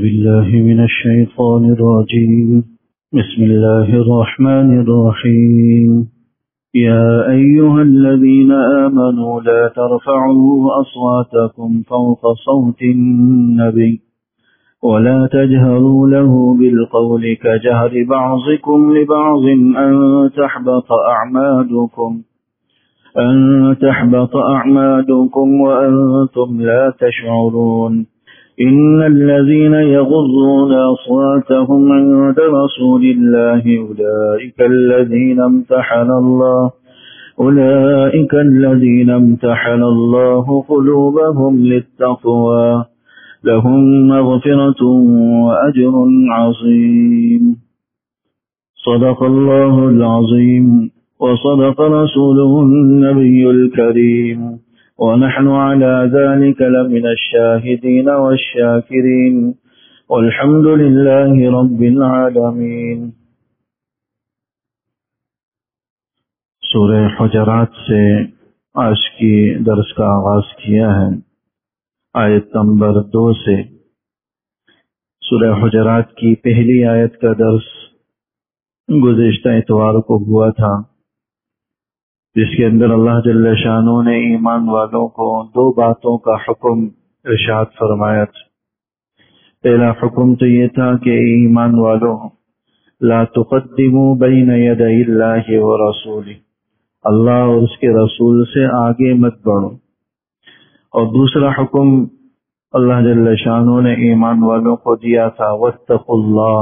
بالله من الشيطان الرجيم. بسم الله الرحمن الرحيم. يا أيها الذين آمنوا لا ترفعوا أصواتكم فوق صوت النبي ولا تجهروا له بالقول كجهر بعضكم لبعض أن تحبط أعمالكم وأنتم لا تشعرون. إن الذين يغضون أصواتهم عند رسول الله أولئك الذين امتحن الله قلوبهم للتقوى لهم مغفرة وأجر عظيم. صدق الله العظيم وصدق رسوله النبي الكريم ونحن على ذلك لمن الشاهدين والشاكرين والحمد لله رب العالمین۔ سورہ حجرات سے آج کی درس کا آغاز کیا ہے، آیت نمبر 2 سے۔ سورہ حجرات کی پہلی آیت کا درس گزشتہ اتوار کو ہوا تھا، جس کے اندر اللہ جل شانہ نے ایمان والوں کو 2 باتوں کا حکم ارشاد فرمایا تھا۔ پہلا حکم تو یہ تھا کہ ایمان والوں لا تقدموا بین یدی اللہ ورسولہ، اللہ اور اس کے رسول سے آگے مت بڑھو۔ اور دوسرا حکم اللہ جل شانہ نے ایمان والوں کو دیا تھا واتقوا اللہ،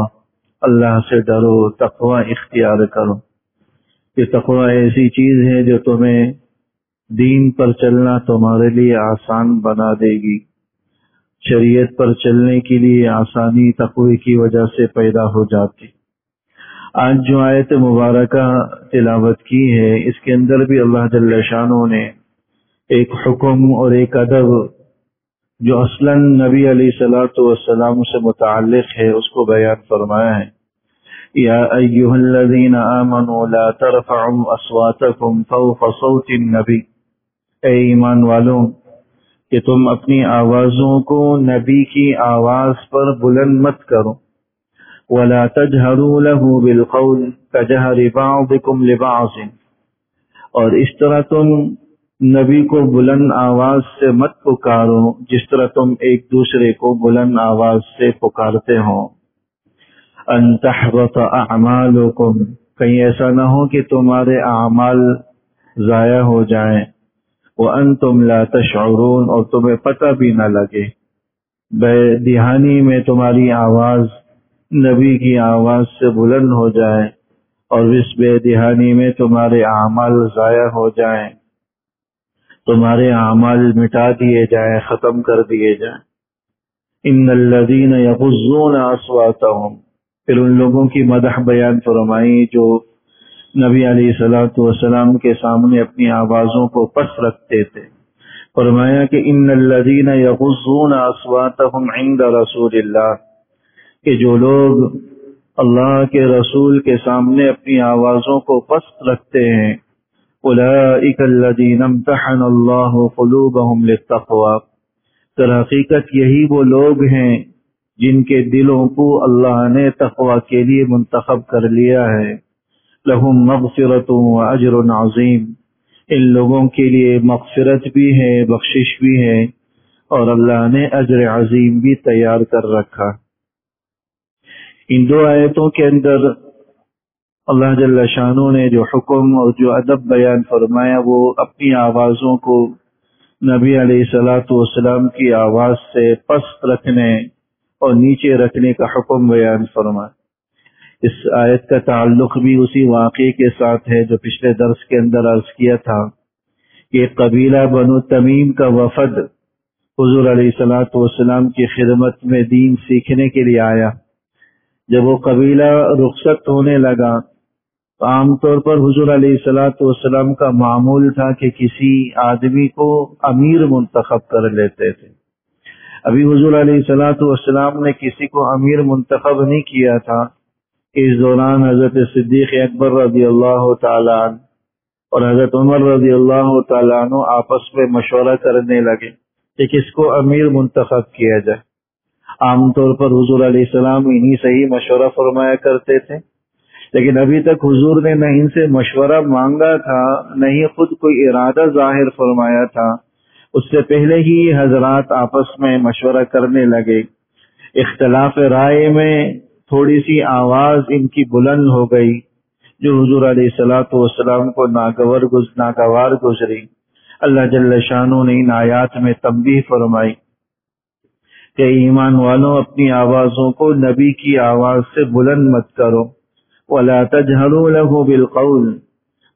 اللہ سے ڈرو، تقوی اختیار کرو۔ یہ تقوی ایسی چیز ہے جو تمہیں دین پر چلنا تمہارے لیے آسان بنا دے گی۔ شریعت پر چلنے کے لیے آسانی تقوی کی وجہ سے پیدا ہو جاتی۔ آج جو آیت مبارکہ تلاوت کی ہے، اس کے اندر بھی اللہ جل شانہ نے ایک حکم اور ایک ادب جو اصلاً نبی علیہ الصلوۃ والسلام سے متعلق ہے، اس کو بیان فرمایا ہے۔ یا ایھا الذین آمنوا لا ترفعوا اصواتکم فوق صوت النبی، اے ایمان والوں کہ تم اپنی آوازوں کو نبی کی آواز پر بلند مت کرو۔ ولا تجہروا له بالقول کجہر بعضکم لبعض، اور اس طرح تم نبی کو بلند آواز سے مت پکارو جس طرح تم ایک دوسرے کو بلند آواز سے پکارتے ہو۔ ان تحبط اعمالکم، کہیں ایسا نہ ہو کہ تمہارے اعمال ضائع ہو جائیں۔ وانتم لا تشعرون، اور تمہیں پتہ بھی نہ لگے، بے دہانی میں تمہاری آواز نبی کی آواز سے بلند ہو جائے اور اس بے دہانی میں تمہارے اعمال ضائع ہو جائیں، تمہارے اعمال مٹا دیے جائیں، ختم کر دیے جائیں۔ ان الذین یغضون اصواتهم، پھر ان لوگوں کی مدح بیان فرمائی جو نبی علیہ الصلوۃ والسلام کے سامنے اپنی آوازوں کو پست رکھتے تھے۔ فرمایا کہ ان الذین یغضون اصواتهم عند رسول اللہ، کہ جو لوگ اللہ کے رسول کے سامنے اپنی آوازوں کو پست رکھتے ہیں، اولئک الذین امتحن اللہ قلوبهم للتقوی، در حقیقت یہی وہ لوگ ہیں جن کے دلوں کو اللہ نے تقوی کے لیے منتخب کر لیا ہے۔ لہم مغفرۃ واجر عظیم، ان لوگوں کے لیے مغفرت بھی ہے، بخشش بھی ہے، اور اللہ نے اجر عظیم بھی تیار کر رکھا۔ ان 2 آیتوں کے اندر اللہ جل شانہ نے جو حکم اور جو ادب بیان فرمایا، وہ اپنی آوازوں کو نبی علیہ الصلوۃ والسلام کی آواز سے پست رکھنے اور نیچے رکھنے کا حکم بیان فرمایا۔ اس آیت کا تعلق بھی اسی واقعے کے ساتھ ہے جو پچھلے درس کے اندر عرض کیا تھا کہ قبیلہ بنو تمیم کا وفد حضور علیہ الصلوۃ والسلام کی خدمت میں دین سیکھنے کے لیے آیا۔ جب وہ قبیلہ رخصت ہونے لگا تو عام طور پر حضور علیہ الصلوۃ والسلام کا معمول تھا کہ کسی آدمی کو امیر منتخب کر لیتے تھے۔ ابھی حضور علیہ الصلوۃ والسلام نے کسی کو امیر منتخب نہیں کیا تھا۔ اس دوران حضرت صدیق اکبر رضی اللہ تعالیٰ عنہ اور حضرت عمر رضی اللہ تعالیٰ عنہ آپس میں مشورہ کرنے لگے کہ کس کو امیر منتخب کیا جائے۔ عام طور پر حضور علیہ السلام انہی سے ہی مشورہ فرمایا کرتے تھے، لیکن ابھی تک حضور نے نہ ان سے مشورہ مانگا تھا، نہ ہی خود کوئی ارادہ ظاہر فرمایا تھا۔ اس سے پہلے ہی حضرات آپس میں مشورہ کرنے لگے۔ اختلاف رائے میں تھوڑی سی آواز ان کی بلند ہو گئی، جو حضور علیہ الصلوۃ والسلام کو ناگوار گزری۔ اللہ جل شانہ نے ان آیات میں تنبیہ فرمائی کہ ایمان والوں اپنی آوازوں کو نبی کی آواز سے بلند مت کرو، وَلَا تَجْهَرُوا لَهُ بِالْقَوْلِ،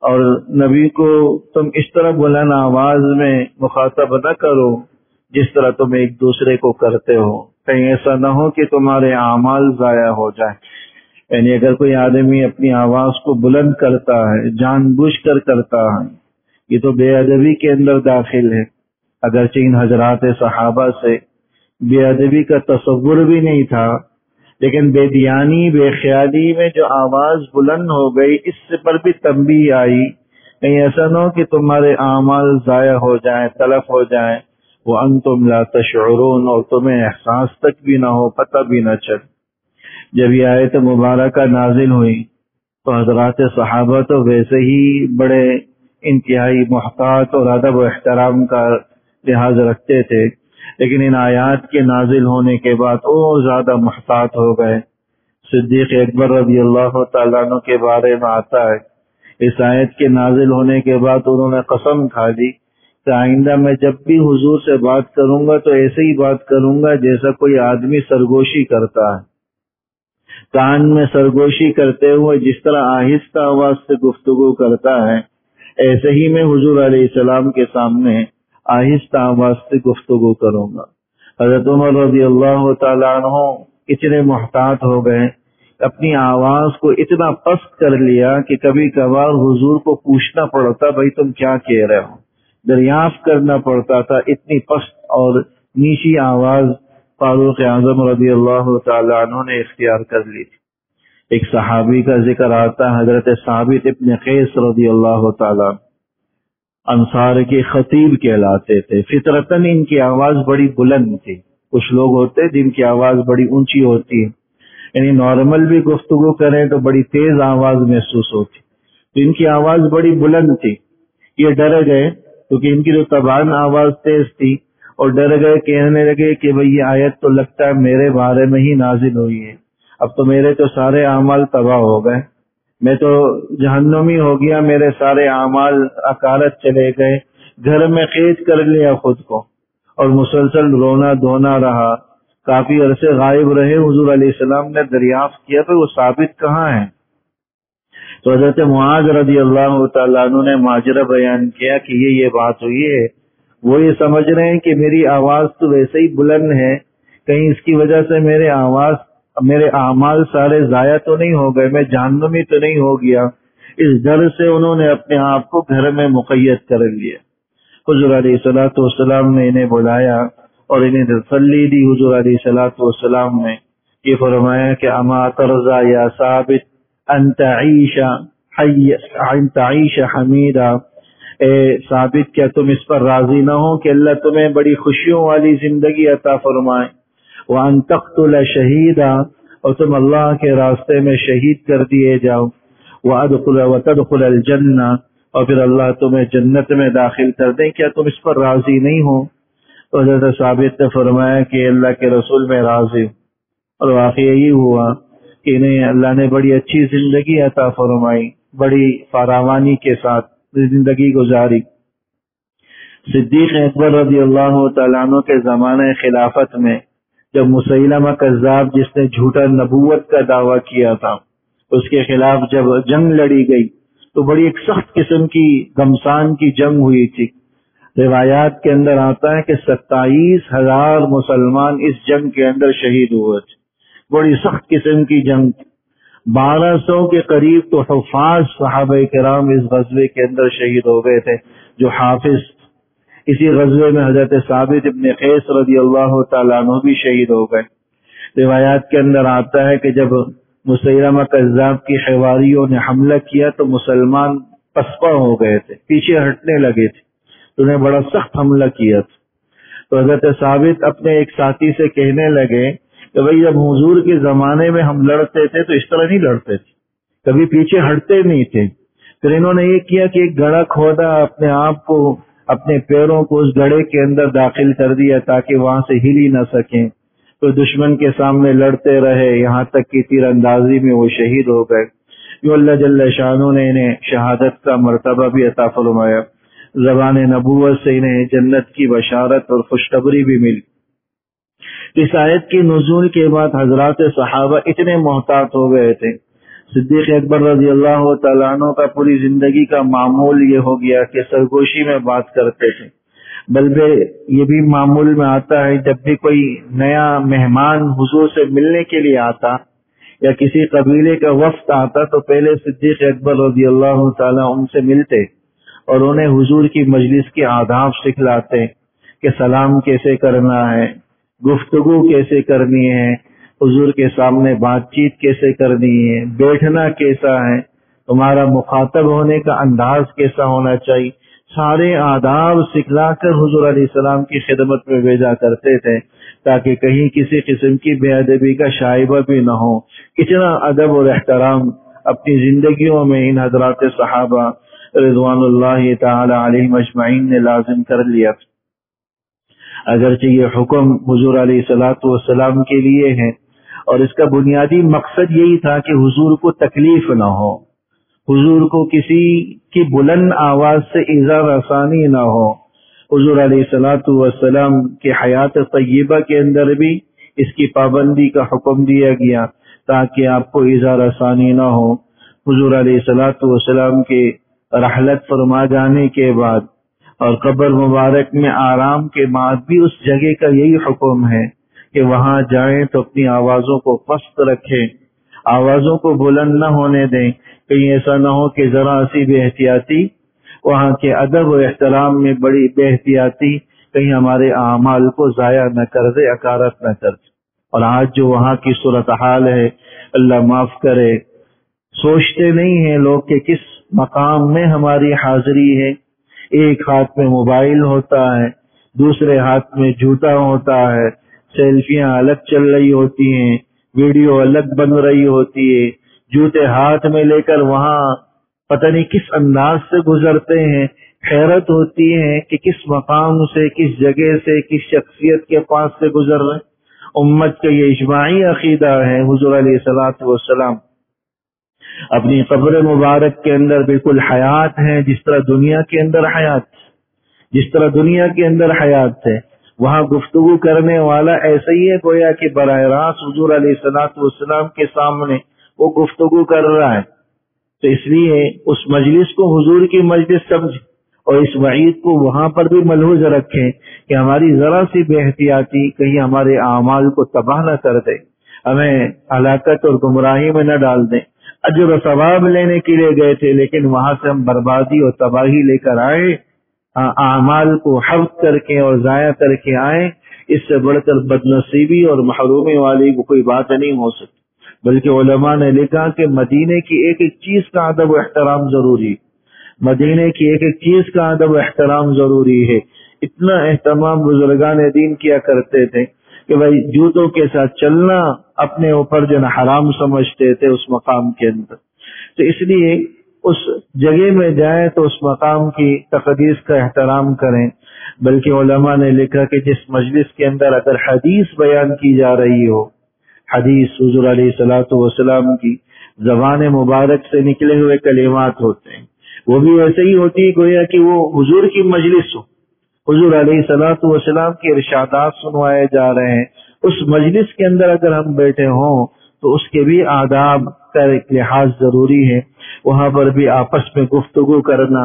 اور نبی کو تم اس طرح بلند آواز میں مخاطب نہ کرو جس طرح تم ایک دوسرے کو کرتے ہو، کہیں ایسا نہ ہو کہ تمہارے اعمال ضائع ہو جائیں۔ یعنی اگر کوئی آدمی اپنی آواز کو بلند کرتا ہے، جان بوجھ کر کرتا ہے، یہ تو بے ادبی کے اندر داخل ہے۔ اگرچہ ان حضرات صحابہ سے بے ادبی کا تصور بھی نہیں تھا، لیکن بے دیانی بے خیالی میں جو آواز بلند ہو گئی، اس سے پر بھی تنبیہ آئی، کہیں ایسا نہ ہو کہ تمہارے اعمال ضائع ہو جائیں، تلف ہو جائیں، وَأَنْتُمْ لَا تَشْعُرُونَ، اور تمہیں احساس تک بھی نہ ہو، پتہ بھی نہ چل۔ جب یہ آیت مبارکہ نازل ہوئی تو حضرات صحابہ تو ویسے ہی بڑے انتہائی محتاط اور ادب و احترام کا لحاظ رکھتے تھے، لیکن ان آیات کے نازل ہونے کے بعد اور زیادہ محتاط ہو گئے۔ صدیق اکبر رضی اللہ تعالیٰ عنہ کے بارے میں آتا ہے، اس آیت کے نازل ہونے کے بعد انہوں نے قسم کھا لی کہ آئندہ میں جب بھی حضور سے بات کروں گا تو ایسے ہی بات کروں گا جیسا کوئی آدمی سرگوشی کرتا ہے، کان میں سرگوشی کرتے ہوئے جس طرح آہستہ آواز سے گفتگو کرتا ہے، ایسے ہی میں حضور علیہ السلام کے سامنے آہستہ آواز سے گفتگو کروں گا۔ حضرت عمر رضی اللہ تعالیٰ عنہ اتنے محتاط ہو گئے، اپنی آواز کو اتنا پست کر لیا کہ کبھی کبھار حضور کو پوچھنا پڑتا، بھائی تم کیا کہہ رہے ہو، دریافت کرنا پڑتا تھا، اتنی پست اور نیچی آواز فاروق اعظم رضی اللہ تعالیٰ عنہ نے اختیار کر لی تھی۔ ایک صحابی کا ذکر آتا ہے، حضرت ثابت ابن قیس رضی اللہ تعالیٰ، انصار کے خطیب کہلاتے تھے، فطرتاً ان کی آواز بڑی بلند تھی۔ کچھ لوگ ہوتے جن کی آواز بڑی اونچی ہوتی ہے، یعنی نارمل بھی گفتگو کریں تو بڑی تیز آواز محسوس ہوتی، تو ان کی آواز بڑی بلند تھی۔ یہ ڈر گئے کیونکہ ان کی جو زبان آواز تیز تھی، اور ڈر گئے، کہنے لگے کہ بھئی یہ آیت تو لگتا ہے میرے بارے میں ہی نازل ہوئی ہے، اب تو میرے تو سارے اعمال تباہ ہو گئے، میں تو جہنمی ہو گیا، میرے سارے اعمال اکارت چلے گئے، گھر میں قید کر لیا خود کو، اور مسلسل رونا دھونا رہا۔ کافی عرصے غائب رہے، حضور علیہ السلام نے دریافت کیا تو وہ ثابت کہاں ہیں؟ تو حضرت معاذ رضی اللہ تعالیٰ عنہ نے ماجرا بیان کیا کہ یہ بات ہوئی ہے، وہ یہ سمجھ رہے ہیں کہ میری آواز تو ویسے ہی بلند ہے، کہیں اس کی وجہ سے میرے اعمال سارے ضائع تو نہیں ہو گئے، میں جہنمی تو نہیں ہو گیا۔ اس ڈر سے انہوں نے اپنے آپ کو گھر میں مقید کر لیا۔ حضور علیہ الصلوۃ والسلام نے انہیں بلایا اور انہیں تسلی دی۔ حضور علیہ الصلوۃ والسلام نے یہ فرمایا کہ اما ترضا یا ثابت ان تعیش حمیدا، اے ثابت کیا تم اس پر راضی نہ ہو کہ اللہ تمہیں بڑی خوشیوں والی زندگی عطا فرمائے، وان تقتل شہیدا، اور تم اللہ کے راستے میں شہید کر دیے جاؤ، وتدخل الجنہ، اور پھر اللہ تمہیں جنت میں داخل کر دیں، کیا تم اس پر راضی نہیں ہو؟ تو حضرت ثابت نے فرمایا کہ اللہ کے رسول میں راضی ہوں، اور واقعی یہی ہوا کہ انہیں اللہ نے بڑی اچھی زندگی عطا فرمائی، بڑی فراوانی کے ساتھ زندگی گزاری۔ صدیق اکبر رضی اللہ تعالیٰ عنہ کے زمانہ خلافت میں جب مسیلمہ کذاب، جس نے جھوٹا نبوت کا دعویٰ کیا تھا، اس کے خلاف جب جنگ لڑی گئی تو بڑی ایک سخت قسم کی گھمسان کی جنگ ہوئی تھی۔ روایات کے اندر آتا ہے کہ 27,000 مسلمان اس جنگ کے اندر شہید ہوئے تھے، بڑی سخت قسم کی جنگ تھی۔ 1200 کے قریب تو حفاظ صحابہ کرام اس غزوے کے اندر شہید ہو گئے تھے، جو حافظ۔ اسی غزوے میں حضرت ثابت ابن قیس رضی اللہ تعالیٰ عنہ بھی شہید ہو گئے۔ روایات کے اندر آتا ہے کہ جب مسیلمہ کذاب کی حواریوں نے حملہ کیا تو مسلمان پسپا ہو گئے تھے، پیچھے ہٹنے لگے تھے، تو انہیں بڑا سخت حملہ کیا تھا۔ تو حضرت ثابت اپنے ایک ساتھی سے کہنے لگے کہ بھئی جب حضور کے زمانے میں ہم لڑتے تھے تو اس طرح نہیں لڑتے تھے، کبھی پیچھے ہٹتے نہیں تھے. پھر انہوں نے یہ کیا کہ ایک گڑھا کھودا، اپنے آپ کو، اپنے پیروں کو اس گڑھے کے اندر داخل کر دیا تاکہ وہاں سے ہل ہی نہ سکیں. تو دشمن کے سامنے لڑتے رہے یہاں تک کہ تیر اندازی میں وہ شہید ہو گئے. جو اللہ جل شانہ نے انہیں شہادت کا مرتبہ بھی عطا فرمایا، زبان نبوت سے انہیں جنت کی بشارت اور خوشخبری بھی ملی. اس آیت کی نزول کے بعد حضرات صحابہ اتنے محتاط ہو گئے تھے. صدیق اکبر رضی اللہ تعالیٰ عنہ کا پوری زندگی کا معمول یہ ہو گیا کہ سرگوشی میں بات کرتے تھے. بلکہ یہ بھی معمول میں آتا ہے جب بھی کوئی نیا مہمان حضور سے ملنے کے لیے آتا یا کسی قبیلے کا وفد آتا تو پہلے صدیق اکبر رضی اللہ تعالیٰ ان سے ملتے اور انہیں حضور کی مجلس کے آداب سکھلاتے کہ سلام کیسے کرنا ہے، گفتگو کیسے کرنی ہے، حضور کے سامنے بات چیت کیسے کرنی ہے، بیٹھنا کیسا ہے، تمہارا مخاطب ہونے کا انداز کیسا ہونا چاہیے. سارے آداب سکھلا کر حضور علیہ السلام کی خدمت میں بھیجا کرتے تھے تاکہ کہیں کسی قسم کی بے ادبی کا شائبہ بھی نہ ہو. اتنا ادب اور احترام اپنی زندگیوں میں ان حضرات صحابہ رضوان اللہ تعالی علیہم اجمعین نے لازم کر لیا. اگرچہ یہ حکم حضور علیہ الصلوۃ والسلام کے لیے ہے اور اس کا بنیادی مقصد یہی تھا کہ حضور کو تکلیف نہ ہو، حضور کو کسی کی بلند آواز سے ایذا رسانی نہ ہو. حضور علیہ الصلوۃ والسلام کی حیات طیبہ کے اندر بھی اس کی پابندی کا حکم دیا گیا تاکہ آپ کو ایذا رسانی نہ ہو. حضور علیہ الصلوۃ والسلام کے رحلت فرما جانے کے بعد اور قبر مبارک میں آرام کے بعد بھی اس جگہ کا یہی حکم ہے کہ وہاں جائیں تو اپنی آوازوں کو پست رکھیں، آوازوں کو بلند نہ ہونے دیں. کہیں ایسا نہ ہو کہ ذرا سی بے احتیاطی، وہاں کے ادب و احترام میں بڑی بے احتیاطی کہیں ہمارے اعمال کو ضائع نہ کر دے، اکارت نہ کر دے. اور آج جو وہاں کی صورتحال ہے اللہ معاف کرے، سوچتے نہیں ہیں لوگ کہ کس مقام میں ہماری حاضری ہے. ایک ہاتھ میں موبائل ہوتا ہے، دوسرے ہاتھ میں جوتا ہوتا ہے، سیلفیاں الگ چل رہی ہوتی ہیں، ویڈیو الگ بن رہی ہوتی ہے، جوتے ہاتھ میں لے کر وہاں پتہ نہیں کس انداز سے گزرتے ہیں. حیرت ہوتی ہے کہ کس مقام سے، کس جگہ سے، کس شخصیت کے پاس سے گزر رہے. امت کا یہ اجماعی عقیدہ ہے حضور علیہ الصلوۃ والسلام اپنی قبر مبارک کے اندر بالکل حیات ہیں، جس طرح دنیا کے اندر حیات، جس طرح دنیا کے اندر حیات ہے. وہاں گفتگو کرنے والا ایسا ہی ہے گویا کہ براہ راست حضور علیہ الصلوۃ والسلام کے سامنے وہ گفتگو کر رہا ہے. تو اس لیے اس مجلس کو حضور کی مجلس سمجھ اور اس وعید کو وہاں پر بھی ملحوظ رکھیں کہ ہماری ذرا سی بے احتیاطی کہیں ہمارے اعمال کو تباہ نہ کر دے، ہمیں ہلاکت اور گمراہی میں نہ ڈال دیں. اجر و ثواب لینے کے لیے گئے تھے لیکن وہاں سے ہم بربادی اور تباہی لے کر آئے، اعمال کو حفظ کر کے اور ضائع کر کے آئے. اس سے بڑھ کر بد نصیبی اور محرومی والی کوئی بات نہیں ہو سکتی. بلکہ علماء نے لکھا کہ مدینے کی ایک ایک چیز کا ادب و احترام ضروری، مدینے کی ایک ایک چیز کا ادب و احترام ضروری ہے. اتنا اہتمام بزرگان دین کیا کرتے تھے کہ بھائی جوتوں کے ساتھ چلنا اپنے اوپر جو حرام سمجھتے تھے اس مقام کے اندر. تو اس لیے اس جگہ میں جائیں تو اس مقام کی تقدیس کا احترام کریں. بلکہ علماء نے لکھا کہ جس مجلس کے اندر اگر حدیث بیان کی جا رہی ہو، حدیث حضور علیہ الصلوۃ والسلام کی زبان مبارک سے نکلے ہوئے کلمات ہوتے ہیں، وہ بھی ایسے ہی ہوتی ہے گویا کہ وہ حضور کی مجلس ہو، حضور علیہ الصلوۃ والسلام کے ارشادات سنوائے جا رہے ہیں. اس مجلس کے اندر اگر ہم بیٹھے ہوں تو اس کے بھی آداب کا ایک لحاظ ضروری ہے. وہاں پر بھی آپس میں گفتگو کرنا.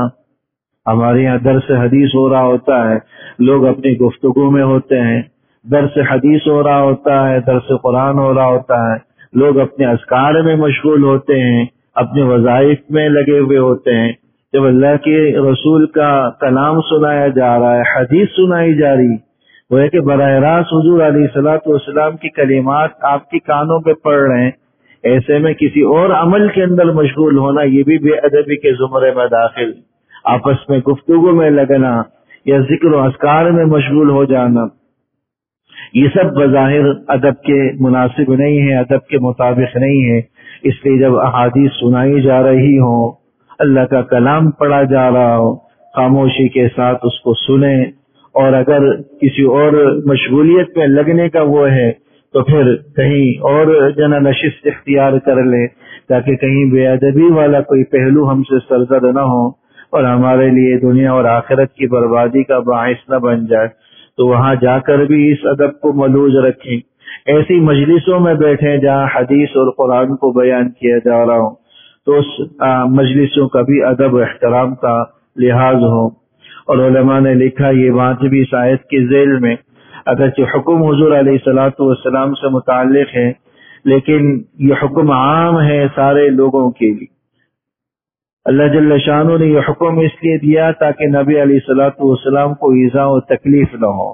ہمارے یہاں درس حدیث ہو رہا ہوتا ہے، لوگ اپنی گفتگو میں ہوتے ہیں. درس حدیث ہو رہا ہوتا ہے، درس قرآن ہو رہا ہوتا ہے، لوگ اپنے اذکار میں مشغول ہوتے ہیں، اپنے وظائف میں لگے ہوئے ہوتے ہیں. جب اللہ کے رسول کا کلام سنایا جا رہا ہے، حدیث سنائی جا رہی، وہ ہے کہ براہ راست حضور علیہ الصلوۃ والسلام کی کلمات آپ کی کانوں پہ پڑ رہے ہیں. ایسے میں کسی اور عمل کے اندر مشغول ہونا یہ بھی بے ادبی کے زمرے میں داخل. آپس میں گفتگو میں لگنا یا ذکر و اذکار میں مشغول ہو جانا یہ سب بظاہر ادب کے مناسب نہیں ہے، ادب کے مطابق نہیں ہے. اس لیے جب احادیث سنائی جا رہی ہوں، اللہ کا کلام پڑھا جا رہا ہو، خاموشی کے ساتھ اس کو سنیں، اور اگر کسی اور مشغولیت میں لگنے کا وہ ہے تو پھر کہیں اور جنا نشست اختیار کر لے، تاکہ کہیں بے ادبی والا کوئی پہلو ہم سے سرزد نہ ہو اور ہمارے لیے دنیا اور آخرت کی بربادی کا باعث نہ بن جائے. تو وہاں جا کر بھی اس ادب کو ملوز رکھیں. ایسی مجلسوں میں بیٹھیں جہاں حدیث اور قرآن کو بیان کیا جا رہا ہو، تو اس مجلسوں کا بھی ادب و احترام کا لحاظ ہو. اور علماء نے لکھا یہ بات بھی اس آیت کے ذیل میں، اگرچہ حکم حضور علیہ الصلوۃ والسلام سے متعلق ہے لیکن یہ حکم عام ہے سارے لوگوں کے لیے. اللہ جل شانہ نے یہ حکم اس لیے دیا تاکہ نبی علیہ الصلوۃ والسلام کو ایذا و تکلیف نہ ہو.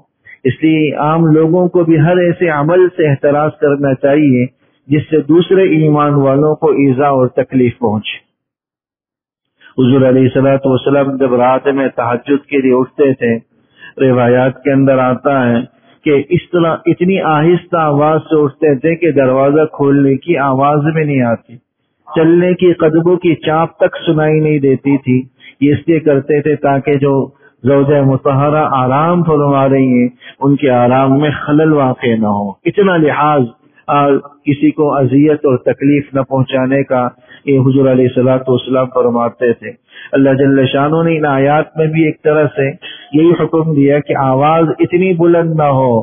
اس لیے عام لوگوں کو بھی ہر ایسے عمل سے احتراز کرنا چاہیے جس سے دوسرے ایمان والوں کو ایذا اور تکلیف پہنچے. حضور علیہ الصلوۃ والسلام جب رات میں تہجد کے لیے اٹھتے تھے، روایات کے اندر آتا ہے کہ اس طرح اتنی آہستہ آواز سے اٹھتے تھے کہ دروازہ کھولنے کی آواز بھی نہیں آتی، چلنے کی قدموں کی چاپ تک سنائی نہیں دیتی تھی. یہ اس لیے کرتے تھے تاکہ جو زوجہ مطہرہ آرام فرما رہی ہیں ان کے آرام میں خلل واقع نہ ہو. اتنا لحاظ کسی کو اذیت اور تکلیف نہ پہنچانے کا یہ حضور علیہ الصلوۃ والسلام فرماتے تھے. اللہ جل شانہ نے ان آیات میں بھی ایک طرح سے یہی حکم دیا کہ آواز اتنی بلند نہ ہو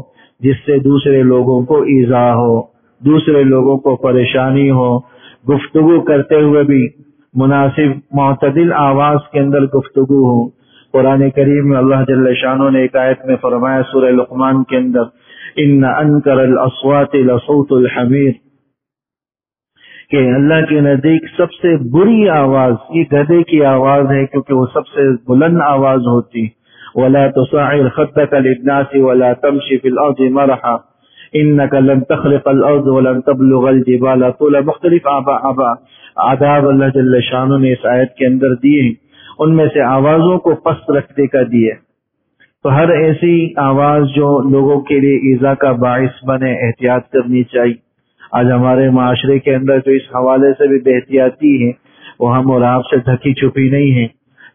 جس سے دوسرے لوگوں کو ایذا ہو، دوسرے لوگوں کو پریشانی ہو. گفتگو کرتے ہوئے بھی مناسب معتدل آواز کے اندر گفتگو ہو. قرآن کریم میں اللہ جل شانہ نے ایک آیت میں فرمایا سورہ لقمان کے اندر، ان انکر الاصوات لصوت الحمیر، کہ اللہ کے نزدیک سب سے بری آواز یہ گدھے کی آواز ہے، کیونکہ وہ سب سے بلند آواز ہوتی. ولا تصعر خدك للناس ولا تمشي في الارض مرحا انك لن تخرق الارض ولن تبلغ الجبال طولا. مختلف آداب اللہ جل شانہ نے اس آیت کے اندر دیے ہیں، ان میں سے آوازوں کو پست رکھنے کا دیے. تو ہر ایسی آواز جو لوگوں کے لیے ایذا کا باعث بنے احتیاط کرنی چاہیے. آج ہمارے معاشرے کے اندر جو اس حوالے سے بھی بے احتیاطی ہے وہ ہم اور آپ سے ڈھکی چھپی نہیں ہے.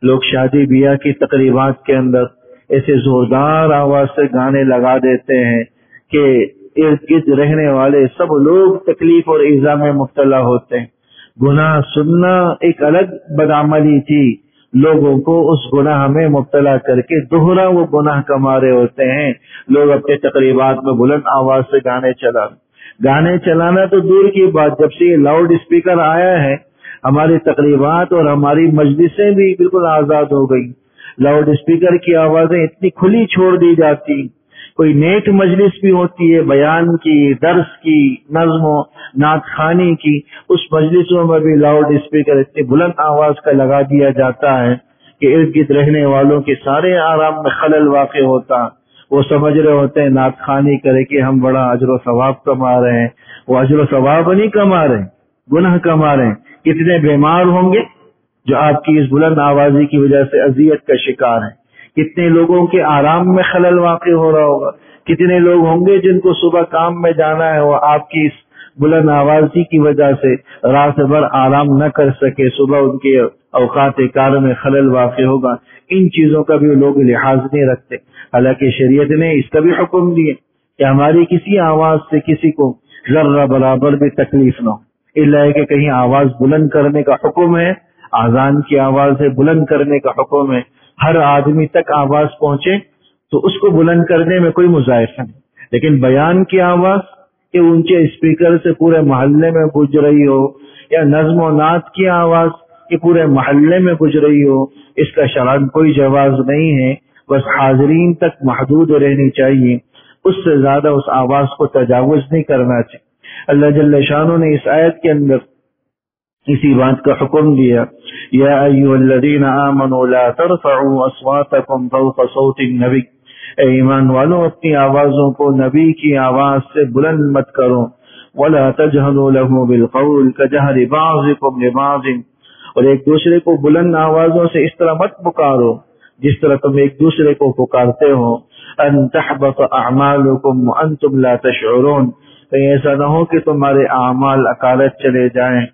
لوگ شادی بیاہ کی تقریبات کے اندر ایسے زوردار آواز سے گانے لگا دیتے ہیں کہ ارد گرد رہنے والے سب لوگ تکلیف اور ایذا میں مبتلا ہوتے ہیں. گناہ سننا ایک الگ بدعملی تھی، لوگوں کو اس گناہ میں مبتلا کر کے دوہرا وہ گناہ کما رہے ہوتے ہیں. لوگ اپنے تقریبات میں بلند آواز سے گانے چلانا تو دور کی بات، جب سے یہ لاؤڈ اسپیکر آیا ہے ہماری تقریبات اور ہماری مجلسیں بھی بالکل آزاد ہو گئی. لاؤڈ اسپیکر کی آوازیں اتنی کھلی چھوڑ دی جاتی. کوئی نیک مجلس بھی ہوتی ہے بیان کی، درس کی، نظم و نعت خوانی کی، اس مجلسوں میں بھی لاؤڈ اسپیکر اتنی بلند آواز کا لگا دیا جاتا ہے کہ ارد گرد رہنے والوں کے سارے آرام میں خلل واقع ہوتا. وہ سمجھ رہے ہوتے ہیں نعت خوانی کرے کہ ہم بڑا اجر و ثواب کما رہے ہیں. وہ اجر و ثواب نہیں کما رہے، گناہ کما رہے ہیں. کتنے بیمار ہوں گے جو آپ کی اس بلند آوازی کی وجہ سے اذیت کا شکار ہیں. کتنے لوگوں کے آرام میں خلل واقع ہو رہا ہوگا. کتنے لوگ ہوں گے جن کو صبح کام میں جانا ہے، وہ آپ کی اس بلند آوازی کی وجہ سے رات بھر آرام نہ کر سکے، صبح ان کے اوقات کار میں خلل واقع ہوگا. ان چیزوں کا بھی لوگ لحاظ نہیں رکھتے. حالانکہ شریعت نے اس کا بھی حکم دیے کہ ہماری کسی آواز سے کسی کو ذرہ برابر بھی تکلیف نہ ہو. الا ہے کہ کہیں آواز بلند کرنے کا حکم ہے، اذان کی آواز ہے بلند کرنے کا حکم ہے، ہر آدمی تک آواز پہنچے تو اس کو بلند کرنے میں کوئی مضائقہ نہیں. لیکن بیان کی آواز کہ اونچے اسپیکر سے پورے محلے میں گونج رہی ہو، یا نظم و نعت کی آواز کہ پورے محلے میں گونج رہی ہو، اس کا شرعاً کوئی جواز نہیں ہے. بس حاضرین تک محدود رہنی چاہیے، اس سے زیادہ اس آواز کو تجاوز نہیں کرنا چاہیے. اللہ جل شانہ نے اس آیت کے اندر اسی بات کا حکم دیا، یا ایھا الذین آمنوا لا ترفعوا اصواتکم فوق صوت النبی، اے ایمان والوں اپنی آوازوں کو نبی کی آواز سے بلند مت کرو. ولا تجهروا له بالقول كجهر بعضكم لبعض، اور ایک دوسرے کو بلند آوازوں سے اس طرح مت پکارو جس طرح تم ایک دوسرے کو پکارتے ہو ان تحبط اعمالکم وانتم لا تشعرون، کہیں ایسا نہ ہو کہ تمہارے اعمال اکالت چلے جائیں،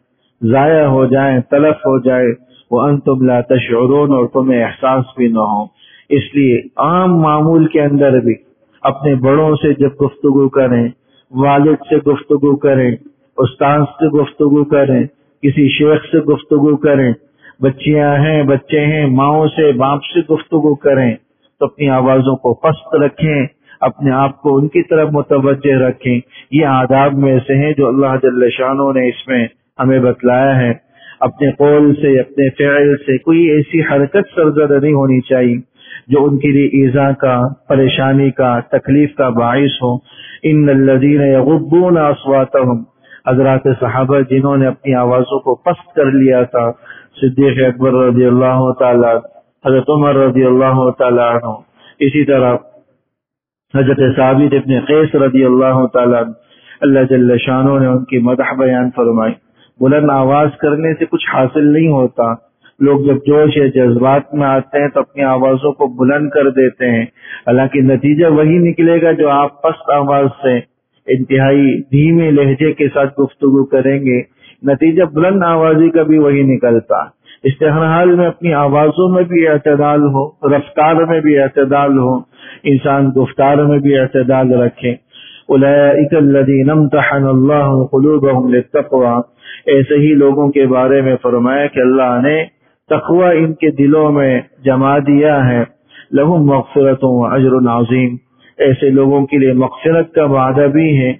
ضائع ہو جائیں، تلف ہو جائے، وانتم لا تشعرون، اور تمہیں احساس بھی نہ ہو۔ اس لیے عام معمول کے اندر بھی اپنے بڑوں سے جب گفتگو کریں، والد سے گفتگو کریں، استاد سے گفتگو کریں، کسی شیخ سے گفتگو کریں، بچیاں ہیں بچے ہیں، ماؤں سے باپ سے گفتگو کریں تو اپنی آوازوں کو پست رکھیں، اپنے آپ کو ان کی طرف متوجہ رکھیں۔ یہ آداب میں سے ہیں جو اللہ جل شانہ نے اس میں ہمیں بتلایا ہے۔ اپنے قول سے، اپنے فعل سے کوئی ایسی حرکت سرزد نہیں ہونی چاہیے جو ان کے لیے ایذا کا، پریشانی کا، تکلیف کا باعث ہو۔ ان الذین یغضون اصواتهم، حضرات صحابہ جنہوں نے اپنی آوازوں کو پست کر لیا تھا، صدیق اکبر رضی اللہ تعالیٰ، حضرت عمر رضی اللہ تعالیٰ عنہ، اسی طرح حضرت ثابت ابن قیس رضی اللہ تعالیٰ عنہ، اللہ جل شانہ نے ان کی مدح بیان فرمائی۔ بلند آواز کرنے سے کچھ حاصل نہیں ہوتا، لوگ جب جوش یا جذبات میں آتے ہیں تو اپنی آوازوں کو بلند کر دیتے ہیں، حالانکہ نتیجہ وہی نکلے گا جو آپ پست آواز سے انتہائی دھیمے لہجے کے ساتھ گفتگو کریں گے، نتیجہ بلند آوازی کا بھی وہی نکلتا۔ اس طرح ہر حال میں اپنی آوازوں میں بھی اعتدال ہو، رفتار میں بھی اعتدال ہو، انسان گفتار میں بھی اعتدال رکھے۔ اولئک الذین امتحن اللہ قلوبهم للتقوی، ایسے ہی لوگوں کے بارے میں فرمایا کہ اللہ نے تقوی ان کے دلوں میں جما دیا ہے۔ لہم مغفرۃ واجر عظیم، ایسے لوگوں کے لیے مغفرت کا وعدہ بھی ہے،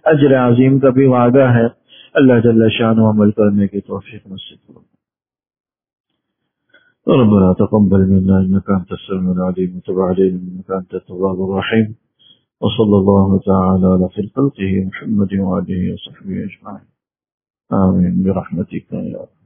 اجر عظیم کا بھی وعدہ ہے۔ اللہ جل شانہ عمل کرنے کی توفیق نصیب کرے۔ ربنا تقبل منا انك انت السميع العليم وتب علينا انك انت التواب الرحيم، وصلى الله تعالى على خير خلقه محمد وآله وصحبه اجمعين، آمين برحمتك يا رب۔